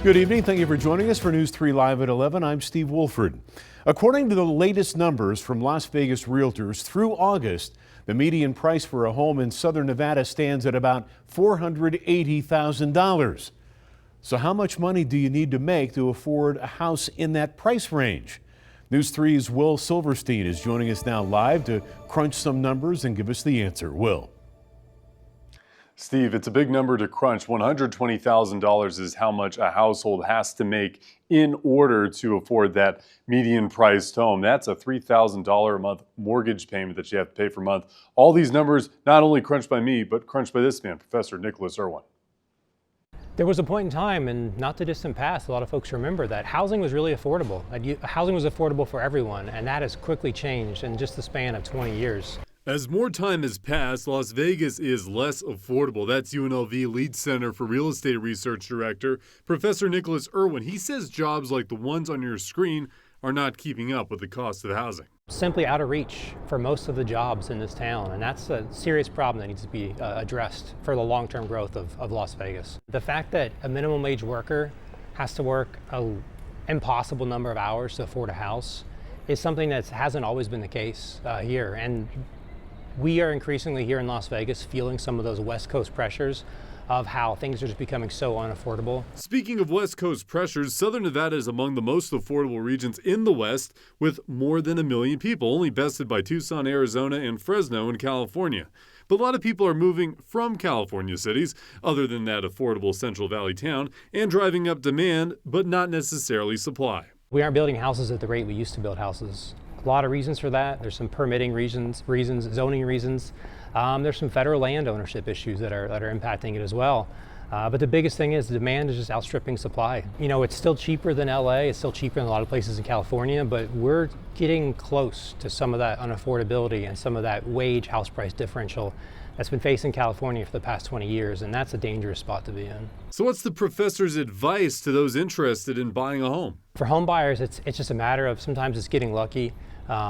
Good evening. Thank you for joining us for News 3 Live at 11. I'm Steve Wolford. According to the latest numbers from Las Vegas Realtors, through August, the median price for a home in southern Nevada stands at about $480,000. So how much money do you need to make to afford a house in that price range? News 3's Will Silverstein is joining us now live to crunch some numbers and give us the answer. Will. Steve, it's a big number to crunch. $120,000 is how much a household has to make in order to afford that median priced home. That's a $3,000 a month mortgage payment that you have to pay per month. All these numbers not only crunched by me, but crunched by this man, Professor Nicholas Irwin. There was a point in time, and not the distant past, a lot of folks remember that housing was really affordable. Housing was affordable for everyone, and that has quickly changed in just the span of 20 years. As more time has passed, Las Vegas is less affordable. That's UNLV Lied Center for Real Estate Research Director, Professor Nicholas Irwin. He says jobs like the ones on your screen are not keeping up with the cost of housing. Simply out of reach for most of the jobs in this town, and that's a serious problem that needs to be addressed for the long-term growth of Las Vegas. The fact that a minimum wage worker has to work an impossible number of hours to afford a house is something that hasn't always been the case here. And we are increasingly here in Las Vegas feeling some of those West Coast pressures of how things are just becoming so unaffordable. Speaking of West Coast pressures, Southern Nevada is among the most affordable regions in the West with more than 1 million people, only bested by Tucson, Arizona, and Fresno in California. But a lot of people are moving from California cities, other than that affordable Central Valley town, and driving up demand, but not necessarily supply. We aren't building houses at the rate we used to build houses. A lot of reasons for that. There's some permitting reasons, zoning reasons. There's some federal land ownership issues that are impacting it as well. But the biggest thing is the demand is just outstripping supply. You know, it's still cheaper than LA. It's still cheaper in a lot of places in California, but we're getting close to some of that unaffordability and some of that wage house price differential that's been facing California for the past 20 years, and that's a dangerous spot to be in. So what's the professor's advice to those interested in buying a home? For home buyers, it's just a matter of sometimes it's getting lucky.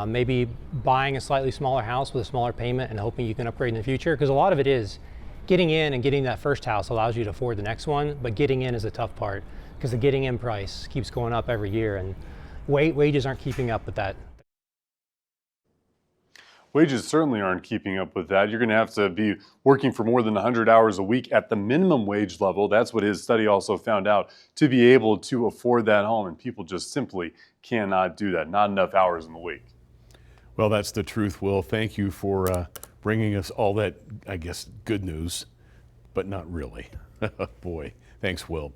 Maybe buying a slightly smaller house with a smaller payment and hoping you can upgrade in the future, because a lot of it is getting in, and getting that first house allows you to afford the next one, but getting in is the tough part because the getting in price keeps going up every year, and wages aren't keeping up with that. Wages certainly aren't keeping up with that. You're going to have to be working for more than 100 hours a week at the minimum wage level. That's what his study also found out, to be able to afford that home. And people just simply cannot do that. Not enough hours in the week. Well, that's the truth, Will. Thank you for bringing us all that, I guess, good news, but not really. Boy, thanks, Will.